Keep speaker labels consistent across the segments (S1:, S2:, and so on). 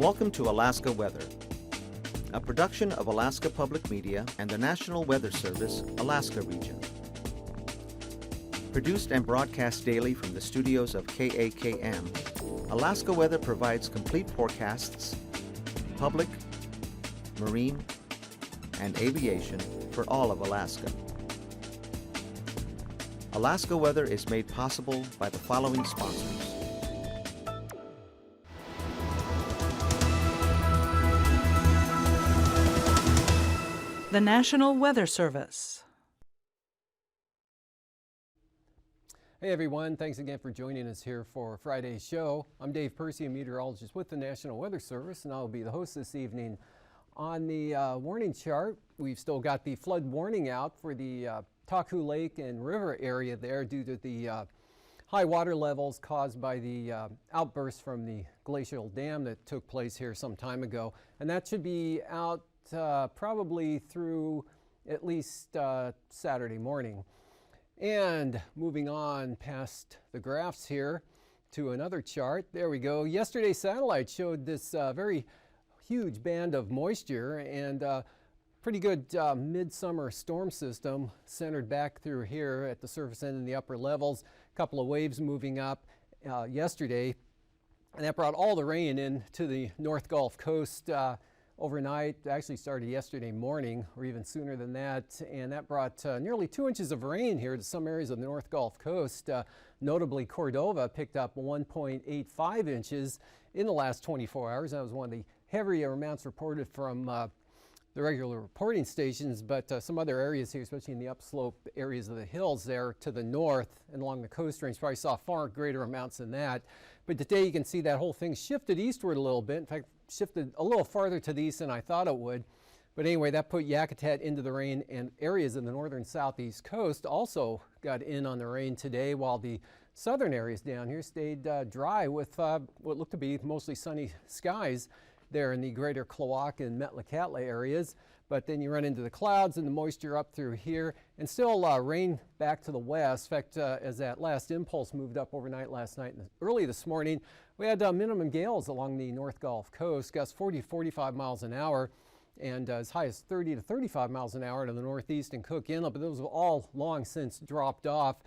S1: Welcome to Alaska Weather, a production of Alaska Public Media and the National Weather Service, Alaska Region. Produced and broadcast daily from the studios of KAKM, Alaska Weather provides complete forecasts, public, marine, and aviation for all of Alaska. Alaska Weather is made possible by the following sponsors.
S2: The National Weather Service.
S3: Hey everyone, thanks again for joining us here for Friday's show. I'm Dave Percy, a meteorologist with the National Weather Service, and I'll be the host this evening. On the warning chart, we've still got the flood warning out for the Taku Lake and river area there due to the high water levels caused by the outburst from the glacial dam that took place here some time ago. And that should be out probably through at least Saturday morning. And moving on past the graphs here to another chart. There we go. Yesterday's satellite showed this very huge band of moisture and pretty good midsummer storm system centered back through here at the surface end in the upper levels. A couple of waves moving up yesterday, and that brought all the rain in to the North Gulf Coast overnight. Actually started yesterday morning or even sooner than that, and that brought nearly 2 inches of rain here to some areas of the North Gulf Coast. Notably, Cordova picked up 1.85 inches in the last 24 hours. That was one of the heavier amounts reported from the regular reporting stations, but some other areas here, especially in the upslope areas of the hills there to the north and along the coast range, probably saw far greater amounts than that. But today you can see that whole thing shifted eastward a little bit. In fact, shifted a little farther to the east than I thought it would. But anyway, that put Yakutat into the rain, and areas in the northern southeast coast also got in on the rain today, while the southern areas down here stayed dry with what looked to be mostly sunny skies there in the greater Klawock and Metlakatla areas. But then you run into the clouds and the moisture up through here, and still rain back to the west. In fact, as that last impulse moved up overnight last night and early this morning, we had minimum gales along the North Gulf Coast, gusts 40 to 45 miles an hour, and as high as 30 to 35 miles an hour to the northeast and Cook Inlet, but those have all long since dropped off.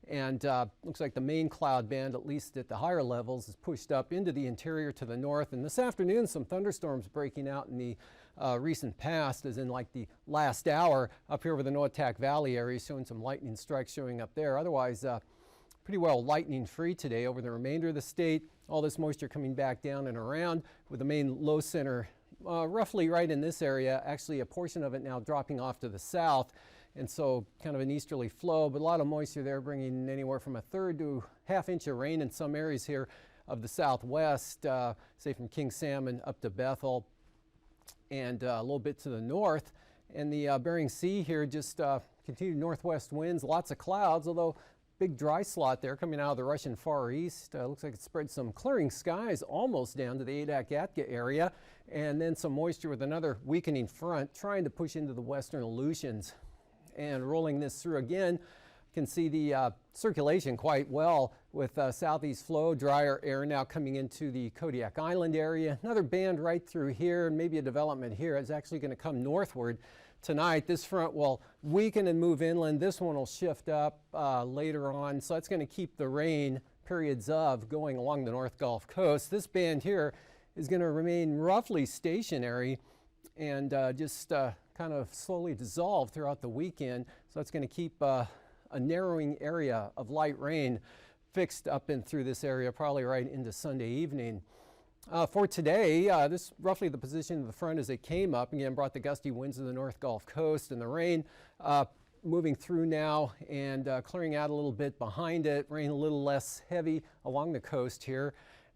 S3: And looks like the main cloud band, at least at the higher levels, is pushed up into the interior to the north. And this afternoon, some thunderstorms breaking out in the recent past, as in like the last hour up here over the Noatak Valley area, showing some lightning strikes showing up there. Otherwise, pretty well lightning free today over the remainder of the state. All this moisture coming back down and around with the main low center roughly right in this area, actually a portion of it now dropping off to the south. And so kind of an easterly flow, but a lot of moisture there, bringing anywhere from a third to half inch of rain in some areas here of the southwest, say from King Salmon up to Bethel and a little bit to the north. And the Bering Sea here, just continued northwest winds, lots of clouds, although big dry slot there coming out of the Russian Far East. Looks like it spread some clearing skies almost down to the Adak-Atka area, and then some moisture with another weakening front trying to push into the western Aleutians. And rolling this through again, you can see the circulation quite well with southeast flow, drier air now coming into the Kodiak Island area. Another band right through here, and maybe a development here. It's actually going to come northward tonight. This front will weaken and move inland. This one will shift up later on, so that's going to keep the rain periods of going along the North Gulf Coast. This band here is going to remain roughly stationary and just kind of slowly dissolve throughout the weekend. So that's going to keep a narrowing area of light rain fixed up and through this area, probably right into Sunday evening. For today, this roughly the position of the front as it came up. Again, brought the gusty winds to the North Gulf Coast, and the rain moving through now and clearing out a little bit behind it. Rain a little less heavy along the coast here.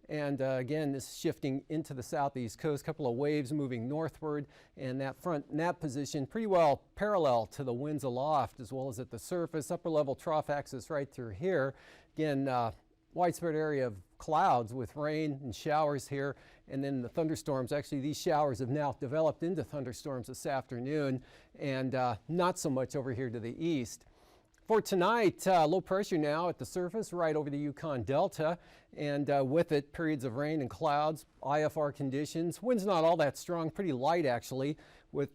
S3: And again, this shifting into the southeast coast, couple of waves moving northward, and that front in that position pretty well parallel to the winds aloft as well as at the surface. Upper level trough axis right through here. Again, widespread area of clouds with rain and showers here, and then the thunderstorms. Actually, these showers have now developed into thunderstorms this afternoon, and not so much over here to the east. For tonight, low pressure now at the surface right over the Yukon Delta, and with it periods of rain and clouds, IFR conditions. Wind's not all that strong, pretty light actually, with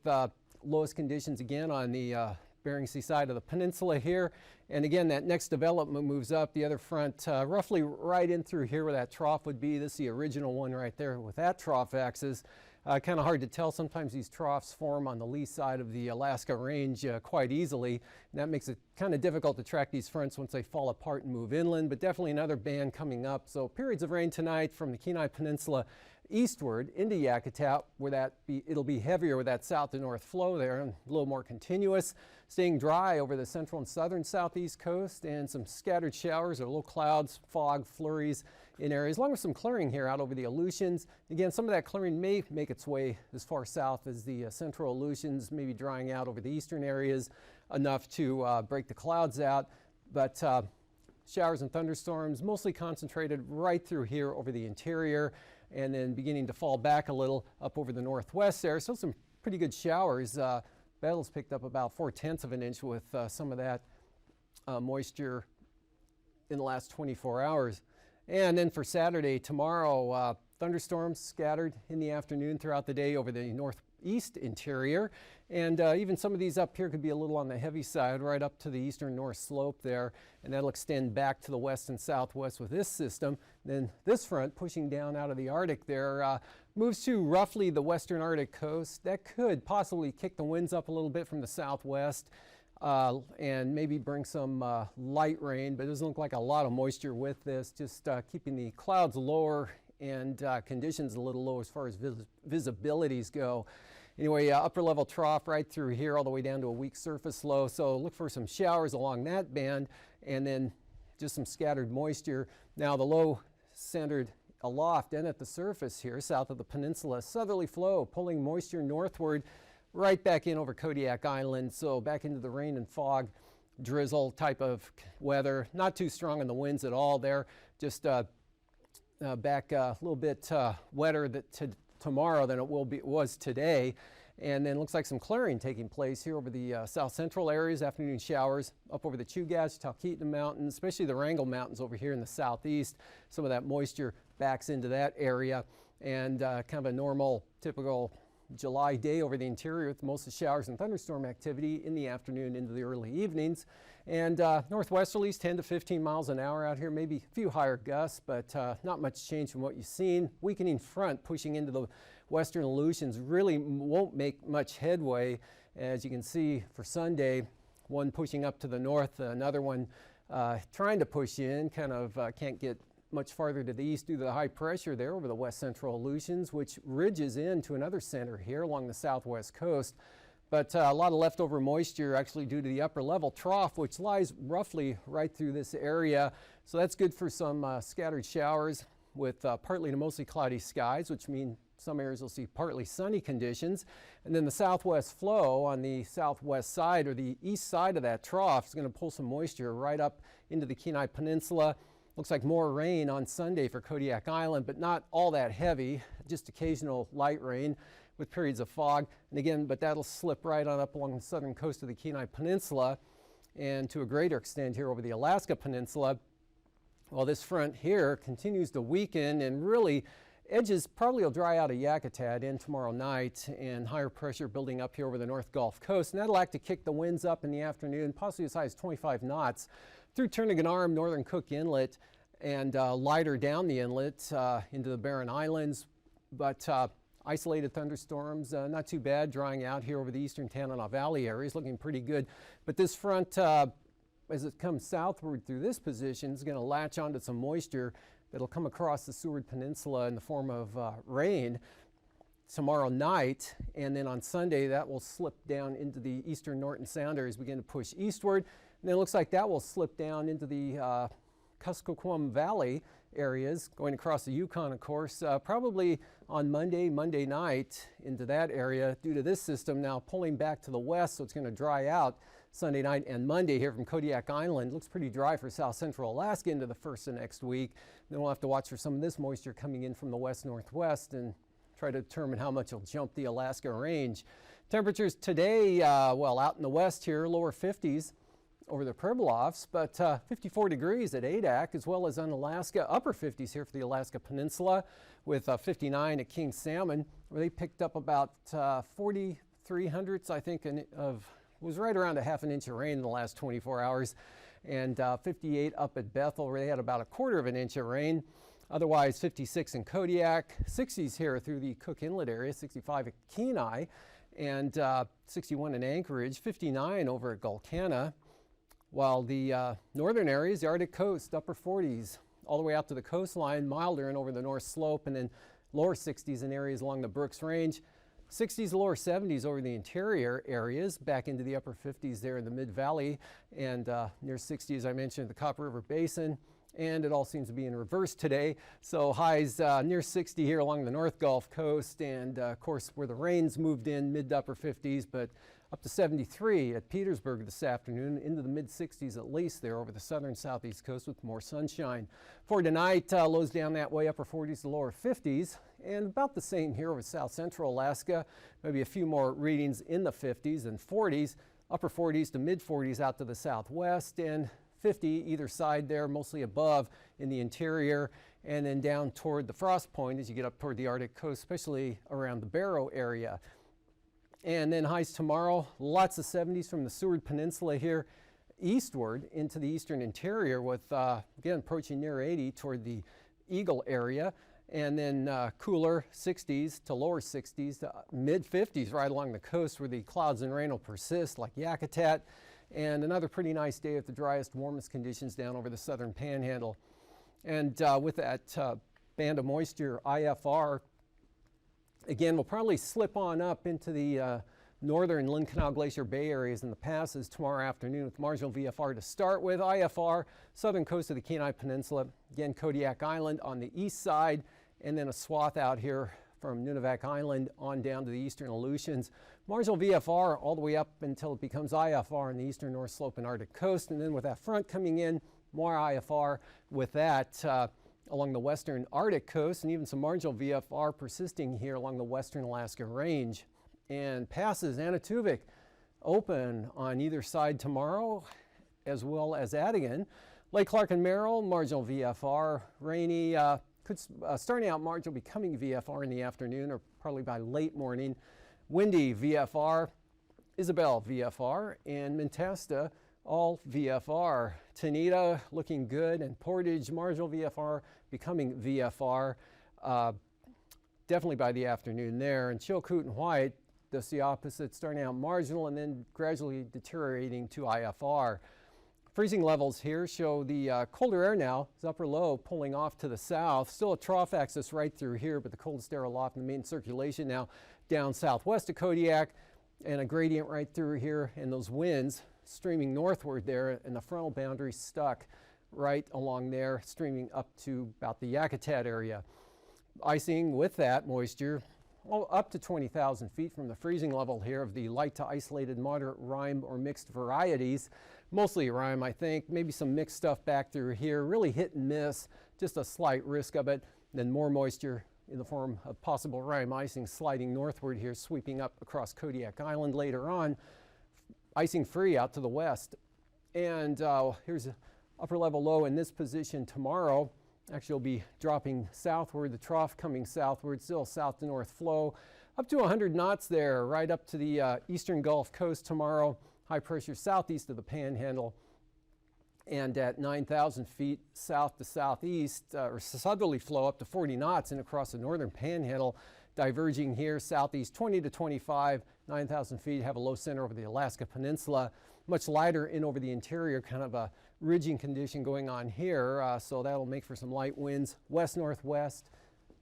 S3: lowest conditions again on the Bering Sea side of the peninsula here. And again, that next development moves up the other front roughly right in through here where that trough would be. This is the original one right there with that trough axis. Kind of hard to tell. Sometimes these troughs form on the lee side of the Alaska Range quite easily, and that makes it kind of difficult to track these fronts once they fall apart and move inland, but definitely another band coming up. So periods of rain tonight from the Kenai Peninsula eastward into Yakutat, where it'll be heavier with that south to north flow there and a little more continuous, staying dry over the central and southern southeast coast, and some scattered showers or low clouds, fog, flurries in areas, along with some clearing here out over the Aleutians. Again, some of that clearing may make its way as far south as the central Aleutians, maybe drying out over the eastern areas enough to break the clouds out, but showers and thunderstorms mostly concentrated right through here over the interior, and then beginning to fall back a little up over the northwest there. So some pretty good showers. Battle's picked up about 4/10 of an inch with some of that moisture in the last 24 hours. And then for Saturday, tomorrow, thunderstorms scattered in the afternoon throughout the day over the northeast interior. And even some of these up here could be a little on the heavy side right up to the eastern north slope there. And that'll extend back to the west and southwest with this system. Then this front pushing down out of the Arctic there moves to roughly the western Arctic coast. That could possibly kick the winds up a little bit from the southwest. And maybe bring some light rain, but it doesn't look like a lot of moisture with this, just keeping the clouds lower and conditions a little low as far as visibilities go. Anyway, upper level trough right through here all the way down to a weak surface low, so look for some showers along that band, and then just some scattered moisture. Now the low centered aloft and at the surface here south of the peninsula, southerly flow pulling moisture northward right back in over Kodiak Island, so back into the rain and fog, drizzle type of weather. Not too strong in the winds at all there, just back a little bit wetter tomorrow than it was today. And then looks like some clearing taking place here over the south central areas, afternoon showers up over the Chugach, Talkeetna Mountains, especially the Wrangell Mountains over here in the southeast. Some of that moisture backs into that area, and kind of a normal, typical July day over the interior with most of the showers and thunderstorm activity in the afternoon into the early evenings. And northwesterlies 10 to 15 miles an hour out here, maybe a few higher gusts, but not much change from what you've seen. Weakening front pushing into the western Aleutians really won't make much headway. As you can see for Sunday, one pushing up to the north, another one trying to push in, kind of can't get much farther to the east due to the high pressure there over the west central Aleutians, which ridges into another center here along the southwest coast. But a lot of leftover moisture actually due to the upper level trough, which lies roughly right through this area. So that's good for some scattered showers with partly to mostly cloudy skies, which mean some areas will see partly sunny conditions. And then the southwest flow on the southwest side or the east side of that trough is going to pull some moisture right up into the Kenai Peninsula. Looks like more rain on Sunday for Kodiak Island, but not all that heavy, just occasional light rain with periods of fog. And again, but that'll slip right on up along the southern coast of the Kenai Peninsula and to a greater extent here over the Alaska Peninsula. While this front here continues to weaken and really edges probably will dry out of Yakutat in tomorrow night, and higher pressure building up here over the North Gulf Coast. And that'll act to kick the winds up in the afternoon, possibly as high as 25 knots through Turnagain Arm, northern Cook Inlet, and lighter down the inlet into the Barren Islands. But isolated thunderstorms, not too bad, drying out here over the eastern Tanana Valley areas, looking pretty good. But this front, as it comes southward through this position, is going to latch onto some moisture that'll come across the Seward Peninsula in the form of rain tomorrow night, and then on Sunday that will slip down into the eastern Norton Sound areas, begin to push eastward, and then it looks like that will slip down into the Kuskokwim Valley areas, going across the Yukon, of course, probably on Monday night into that area due to this system now pulling back to the west, so it's going to dry out Sunday night and Monday here from Kodiak Island. Looks pretty dry for south central Alaska into the first of next week. Then we'll have to watch for some of this moisture coming in from the west-northwest and try to determine how much it'll jump the Alaska range. Temperatures today, well, out in the west here, lower 50s. over the Pribilofs, but 54 degrees at Adak, as well as on Alaska, upper 50s here for the Alaska Peninsula, with 59 at King Salmon, where they picked up about 43 hundredths, I think, was right around a half an inch of rain in the last 24 hours, and 58 up at Bethel, where they had about a quarter of an inch of rain. Otherwise, 56 in Kodiak, 60s here through the Cook Inlet area, 65 at Kenai, and 61 in Anchorage, 59 over at Gulkana. While the northern areas, the Arctic coast, upper 40s, all the way out to the coastline, milder and over the North Slope, and then lower 60s in areas along the Brooks Range. 60s, lower 70s over the interior areas, back into the upper 50s there in the Mid-Valley, and near 60, as I mentioned, the Copper River Basin. And it all seems to be in reverse today. So highs near 60 here along the North Gulf Coast, and of course where the rains moved in, mid to upper 50s, but up to 73 at Petersburg this afternoon, into the mid 60s at least there over the southern southeast coast with more sunshine. For tonight, lows down that way, upper 40s to lower 50s, and about the same here over south central Alaska. Maybe a few more readings in the 50s and 40s, upper 40s to mid 40s out to the southwest, and 50 either side there, mostly above in the interior, and then down toward the frost point as you get up toward the Arctic coast, especially around the Barrow area. And then highs tomorrow, lots of 70s from the Seward Peninsula here eastward into the eastern interior with, again, approaching near 80 toward the Eagle area. And then cooler 60s to lower 60s to mid 50s right along the coast where the clouds and rain will persist, like Yakutat. And another pretty nice day with the driest, warmest conditions down over the southern panhandle. And with that band of moisture, IFR, again, we'll probably slip on up into the northern Lynn Canal Glacier Bay areas and the passes tomorrow afternoon with marginal VFR to start with. IFR, southern coast of the Kenai Peninsula, again, Kodiak Island on the east side, and then a swath out here from Nunivak Island on down to the eastern Aleutians. Marginal VFR all the way up until it becomes IFR in the eastern North Slope and Arctic coast. And then with that front coming in, more IFR with that along the western Arctic coast, and even some marginal VFR persisting here along the western Alaska Range. And passes Anatuvik open on either side tomorrow, as well as Adigan. Lake Clark and Merrill, marginal VFR, rainy, starting out marginal, becoming VFR in the afternoon or probably by late morning. Windy VFR, Isabel VFR, and Mentasta all VFR. Tanita looking good, and Portage marginal VFR becoming VFR definitely by the afternoon there. And Chilkoot and White, that's the opposite, starting out marginal and then gradually deteriorating to IFR. Freezing levels here show the colder air now is upper low pulling off to the south. Still a trough axis right through here, but the coldest air aloft in the main circulation now down southwest of Kodiak, and a gradient right through here, and those winds streaming northward there, and the frontal boundary stuck right along there, streaming up to about the Yakutat area. Icing with that moisture up to 20,000 feet from the freezing level here of the light to isolated moderate rime or mixed varieties. Mostly rime, I think, maybe some mixed stuff back through here, really hit and miss, just a slight risk of it. Then more moisture in the form of possible rime icing sliding northward here, sweeping up across Kodiak Island later on, icing free out to the west. And here's an upper level low in this position tomorrow. Actually, it'll be dropping southward, the trough coming southward, still south to north flow, up to 100 knots there, right up to the eastern Gulf Coast tomorrow. High pressure southeast of the Panhandle, and at 9,000 feet south to southeast, or southerly flow up to 40 knots and across the northern Panhandle, diverging here southeast 20 to 25, 9,000 feet, have a low center over the Alaska Peninsula. Much lighter in over the interior, kind of a ridging condition going on here, so that'll make for some light winds. West-northwest,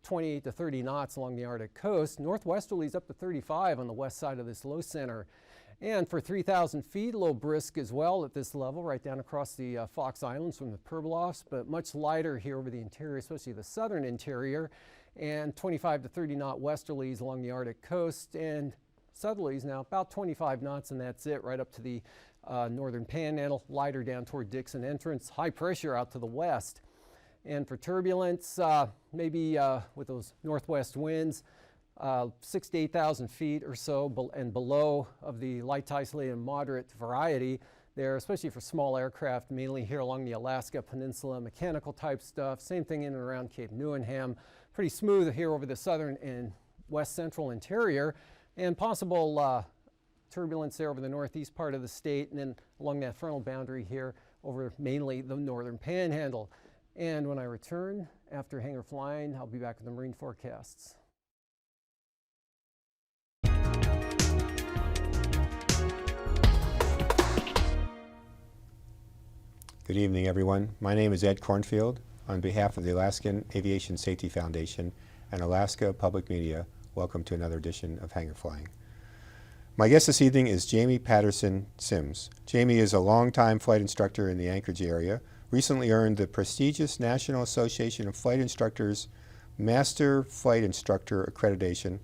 S3: 28 to 30 knots along the Arctic coast. Northwesterlies up to 35 on the west side of this low center. And for 3,000 feet, a little brisk as well at this level, right down across the Fox Islands from the Pribilofs, but much lighter here over the interior, especially the southern interior, and 25 to 30 knot westerlies along the Arctic coast, and southerlies now about 25 knots, and that's it, right up to the northern Panhandle, lighter down toward Dixon Entrance, high pressure out to the west. And for turbulence, maybe with those northwest winds, 6,000 to 8,000 feet or so and below of the light to isolated and moderate variety, there, especially for small aircraft, mainly here along the Alaska Peninsula, mechanical type stuff. Same thing in and around Cape Newenham. Pretty smooth here over the southern and west central interior, and possible turbulence there over the northeast part of the state, and then along that frontal boundary here over mainly the northern panhandle. And when I return after hangar flying, I'll be back with the marine forecasts.
S4: Good evening, everyone. My name is Ed Cornfield. On behalf of the Alaskan Aviation Safety Foundation and Alaska Public Media, welcome to another edition of Hangar Flying. My guest this evening is Jamie Patterson Sims. Jamie is a longtime flight instructor in the Anchorage area, recently earned the prestigious National Association of Flight Instructors Master Flight Instructor Accreditation,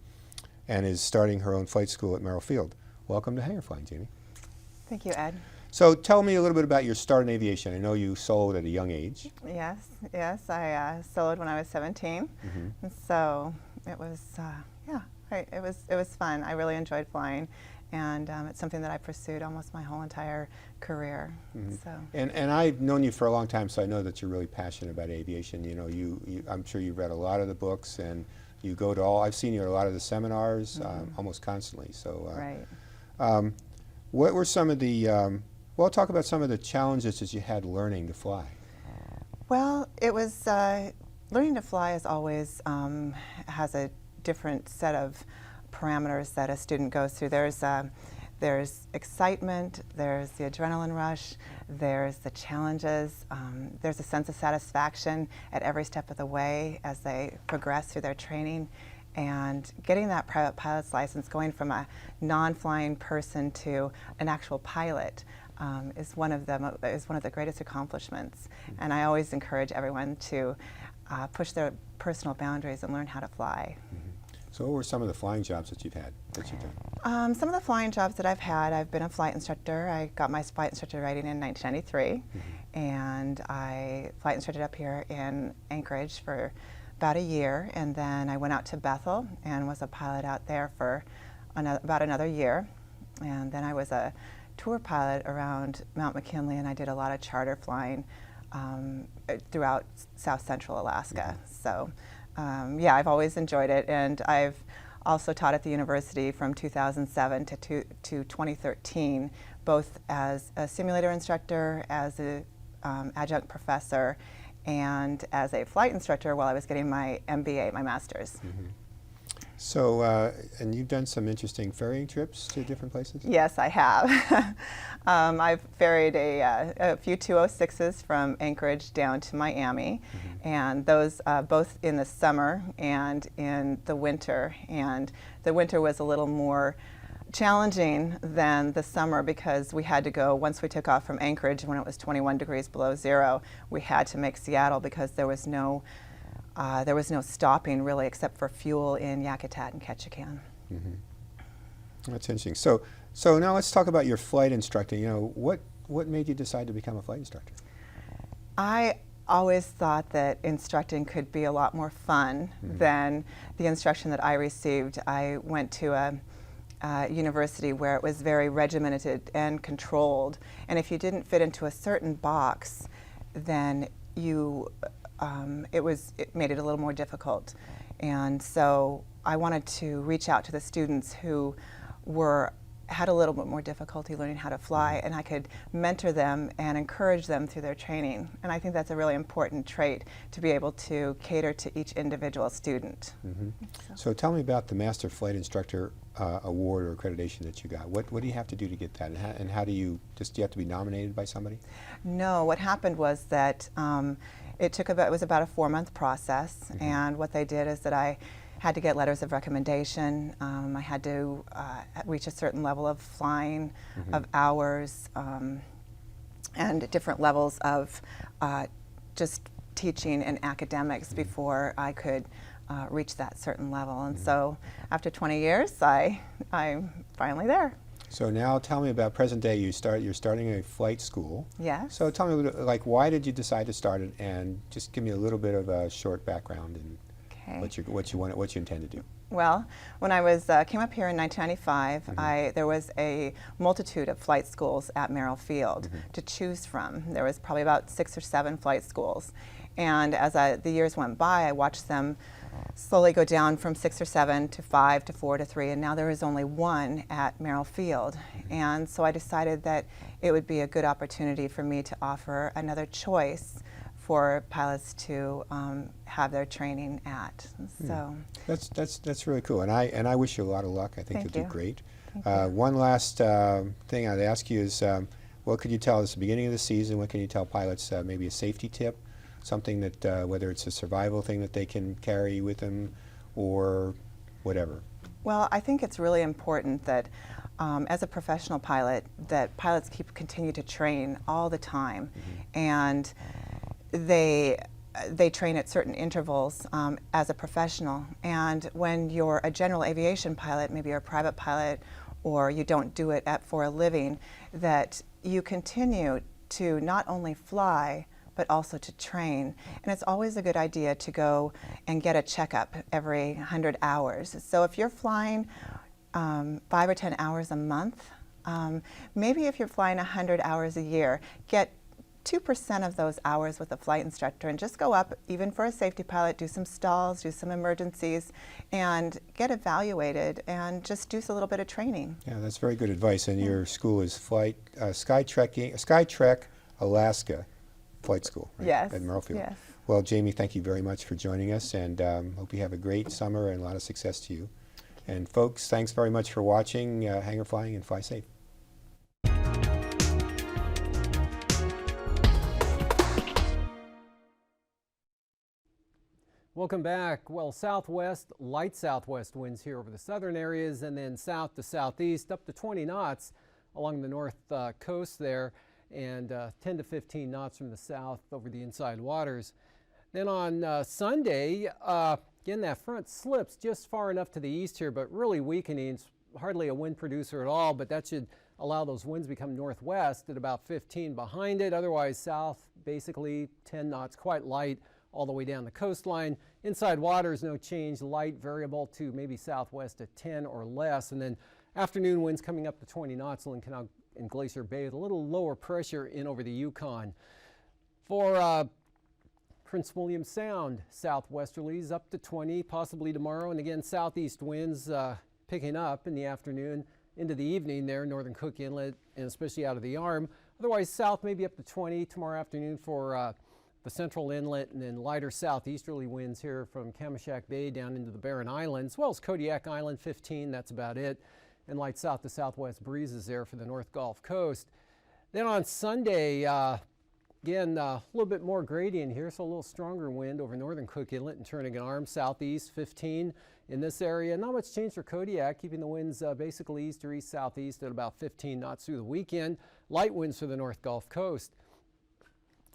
S4: and is starting her own flight school at Merrill Field. Welcome to Hangar Flying, Jamie.
S5: Thank you, Ed.
S4: So tell me a little bit about your start in aviation. I know you soloed at a young age.
S5: Yes, I soloed when I was 17, and so it was, it was fun. I really enjoyed flying, and it's something that I pursued almost my whole entire career. So.
S4: And I've known you for a long time, so I know that you're really passionate about aviation. You know, I'm sure you've read a lot of the books, and you go to I've seen you at a lot of the seminars almost constantly. So,
S5: right.
S4: What were some of the well, talk about some of the challenges that you had learning to fly.
S5: Well, it was, learning to fly is always has a different set of parameters that a student goes through. There's excitement, there's the adrenaline rush, there's the challenges, there's a sense of satisfaction at every step of the way as they progress through their training. And getting that private pilot's license, going from a non-flying person to an actual pilot, is one of the greatest accomplishments. And I always encourage everyone to push their personal boundaries and learn how to fly.
S4: So what were some of the flying jobs that you've done?
S5: Some of the flying jobs that I've had, I've been a flight instructor. I got my flight instructor rating in 1993, and I flight instructed up here in Anchorage for about a year, and then I went out to Bethel and was a pilot out there for about another year, and then I was a tour pilot around Mount McKinley, and I did a lot of charter flying throughout South Central Alaska. So yeah, I've always enjoyed it, and I've also taught at the university from 2007 to 2013, both as a simulator instructor, as an adjunct professor, and as a flight instructor while I was getting my MBA, my master's.
S4: So, and you've done some interesting ferrying trips to different places?
S5: Yes, I have. I've ferried a few 206s from Anchorage down to Miami, and those both in the summer and in the winter. And the winter was a little more challenging than the summer because we had to go, once we took off from Anchorage when it was 21 degrees below zero, we had to make Seattle because there was no stopping really except for fuel in Yakutat and Ketchikan.
S4: That's interesting. So now let's talk about your flight instructing. You know, what made you decide to become a flight instructor?
S5: I always thought that instructing could be a lot more fun than the instruction that I received. I went to a university where it was very regimented and controlled, and if you didn't fit into a certain box, then it made it a little more difficult. And so I wanted to reach out to the students who had a little bit more difficulty learning how to fly, and I could mentor them and encourage them through their training. And I think that's a really important trait, to be able to cater to each individual student.
S4: So tell me about the Master Flight Instructor award or accreditation that you got. What do you have to do to get that, and how do you have to be nominated by somebody?
S5: No, what happened was that it was about a 4-month process, and what they did is that I had to get letters of recommendation. I had to reach a certain level of flying, of hours, and different levels of just teaching and academics before I could reach that certain level. And so after 20 years, I'm finally there.
S4: So now tell me about present day. You're starting a flight school.
S5: Yes.
S4: So tell me a little, like, why did you decide to start it, and just give me a little bit of a short background and what you intend to do.
S5: Well, when I came up here in 1995, there was a multitude of flight schools at Merrill Field to choose from. There was probably about 6 or 7 flight schools. And as the years went by, I watched them slowly go down from 6 or 7 to 5 to 4 to 3, and now there is only one at Merrill Field. And so I decided that it would be a good opportunity for me to offer another choice for pilots to have their training at. So
S4: That's really cool, and I wish you a lot of luck. I think
S5: Thank
S4: you'll
S5: you.
S4: do great.
S5: Thank you.
S4: One last thing I'd ask you is, what could you tell us at the beginning of the season? What can you tell pilots? Maybe a safety tip, something that whether it's a survival thing that they can carry with them, or whatever.
S5: Well, I think it's really important that as a professional pilot, that pilots continue to train all the time, and they train at certain intervals as a professional. And when you're a general aviation pilot, maybe you're a private pilot, or you don't do it for a living, that you continue to not only fly, but also to train. And it's always a good idea to go and get a checkup every 100 hours. So if you're flying 5 or 10 hours a month, maybe if you're flying 100 hours a year, get 2% of those hours with a flight instructor and just go up, even for a safety pilot, do some stalls, do some emergencies, and get evaluated and just do a little bit of training.
S4: Yeah, that's very good advice. And your school is Skytrek Alaska Flight School, right?
S5: Yes.
S4: At Merrill Field.
S5: Yes.
S4: Well, Jamie, thank you very much for joining us, and hope you have a great summer and a lot of success to you. And folks, thanks very much for watching Hangar Flying, and fly safe.
S3: Welcome back. Well, light southwest winds here over the southern areas, and then south to southeast up to 20 knots along the north coast there, and 10 to 15 knots from the south over the inside waters. Then on Sunday, again, that front slips just far enough to the east here, but really weakening. It's hardly a wind producer at all, but that should allow those winds to become northwest at about 15 behind it. Otherwise, south, basically 10 knots, quite light all the way down the coastline. Inside waters, no change, light variable to maybe southwest at 10 or less. And then afternoon winds coming up to 20 knots along Canal and Glacier Bay with a little lower pressure in over the Yukon. For Prince William Sound, southwesterlies up to 20, possibly tomorrow. And again, southeast winds picking up in the afternoon into the evening there, northern Cook Inlet, and especially out of the arm. Otherwise, south maybe up to 20 tomorrow afternoon for the central inlet, and then lighter southeasterly winds here from Kamishak Bay down into the Barren Islands, as well as Kodiak Island, 15, that's about it. And light south to southwest breezes there for the North Gulf Coast. Then on Sunday, again, a little bit more gradient here, so a little stronger wind over northern Cook Inlet and Turnagain Arm, southeast, 15 in this area. Not much change for Kodiak, keeping the winds basically east or east-southeast at about 15 knots through the weekend. Light winds for the North Gulf Coast.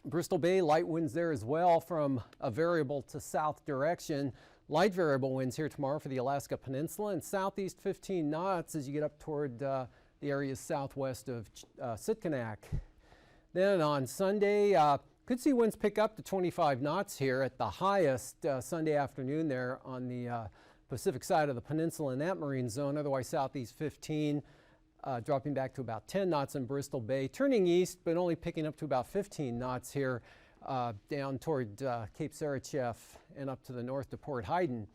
S3: Bristol Bay, light winds there as well from a variable to south direction. Light variable winds here tomorrow for the Alaska Peninsula, and southeast 15 knots as you get up toward the areas southwest of Sitkinak. Then on Sunday, could see winds pick up to 25 knots here at the highest Sunday afternoon there on the Pacific side of the peninsula in that marine zone. Otherwise, southeast 15. Dropping back to about 10 knots in Bristol Bay, turning east, but only picking up to about 15 knots here down toward Cape Sarachev and up to the north to Port Heiden.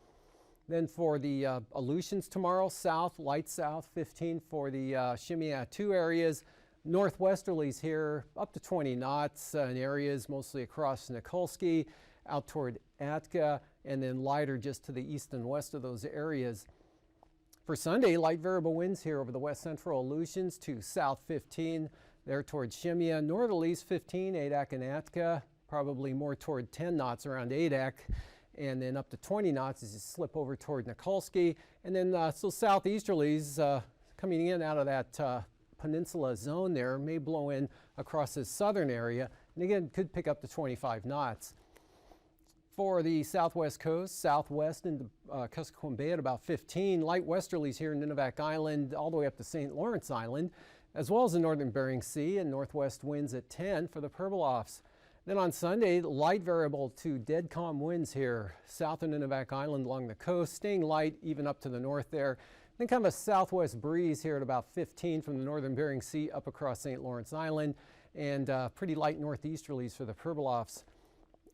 S3: Then for the Aleutians tomorrow, south, light south, 15 for the Shimiatu areas. Northwesterlies here up to 20 knots in areas mostly across Nikolsky, out toward Atka, and then lighter just to the east and west of those areas. For Sunday, light variable winds here over the west central Aleutians to south 15 there toward Shimia. Northerlies 15, Adak and Atka, probably more toward 10 knots around Adak, and then up to 20 knots as you slip over toward Nikolsky. And then so southeasterlies coming in out of that peninsula zone there may blow in across this southern area, and again could pick up to 25 knots. For the southwest coast, southwest into Kuskokwim Bay at about 15. Light westerlies here in Nunivak Island all the way up to St. Lawrence Island, as well as the northern Bering Sea, and northwest winds at 10 for the Pribilofs. Then on Sunday, light variable to dead calm winds here south of Nunivak Island along the coast, staying light even up to the north there. Then kind of a southwest breeze here at about 15 from the northern Bering Sea up across St. Lawrence Island, and pretty light northeasterlies for the Pribilofs.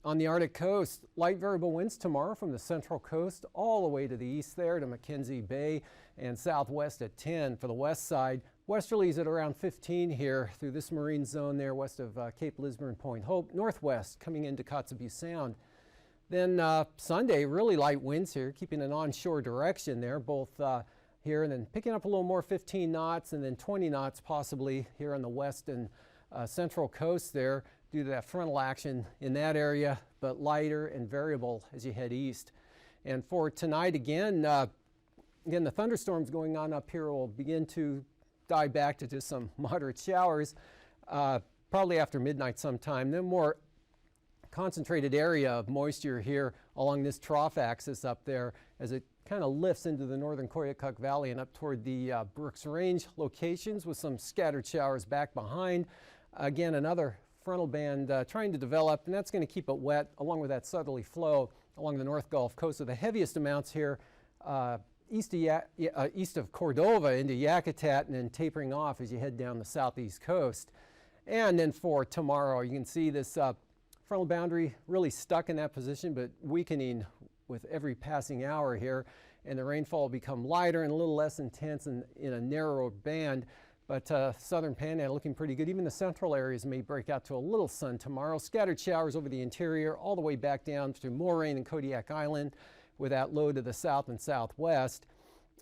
S3: On the Arctic coast, light variable winds tomorrow from the central coast all the way to the east there to Mackenzie Bay, and southwest at 10 for the west side. Westerlies at around 15 here through this marine zone there west of Cape Lisburne, Point Hope. Northwest coming into Kotzebue Sound. Then Sunday, really light winds here, keeping an onshore direction there, both here and then picking up a little more, 15 knots and then 20 knots possibly here on the west and central coast there due to that frontal action in that area, but lighter and variable as you head east. And for tonight again, the thunderstorms going on up here will begin to die back to just some moderate showers, probably after midnight sometime. Then more concentrated area of moisture here along this trough axis up there as it kind of lifts into the northern Koyukuk Valley and up toward the Brooks Range locations with some scattered showers back behind. Again, another frontal band trying to develop, and that's going to keep it wet along with that southerly flow along the North Gulf Coast. So the heaviest amounts here east of Cordova into Yakutat and then tapering off as you head down the southeast coast. And then for tomorrow, you can see this frontal boundary really stuck in that position but weakening with every passing hour here, and the rainfall will become lighter and a little less intense in a narrower band. But southern Panhandle looking pretty good. Even the central areas may break out to a little sun tomorrow. Scattered showers over the interior all the way back down to more rain in Kodiak Island with that low to the south and southwest.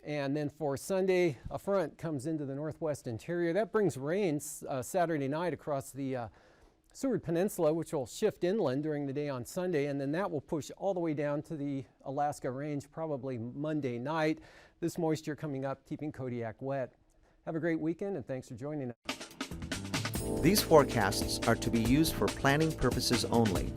S3: And then for Sunday, a front comes into the northwest interior. That brings rain Saturday night across the Seward Peninsula, which will shift inland during the day on Sunday, and then that will push all the way down to the Alaska Range probably Monday night. This moisture coming up, keeping Kodiak wet. Have a great weekend, and thanks for joining us.
S1: These forecasts are to be used for planning purposes only.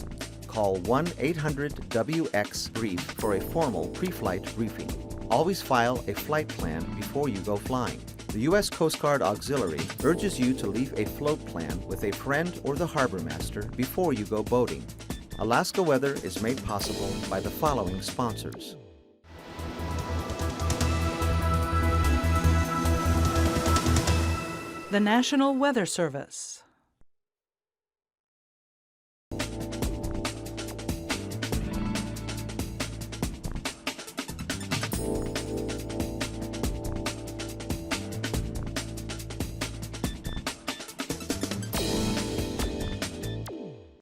S1: Call 1-800-WX-BRIEF for a formal pre-flight briefing. Always file a flight plan before you go flying. The U.S. Coast Guard Auxiliary urges you to leave a float plan with a friend or the harbor master before you go boating. Alaska Weather is made possible by the following sponsors.
S2: The National Weather Service.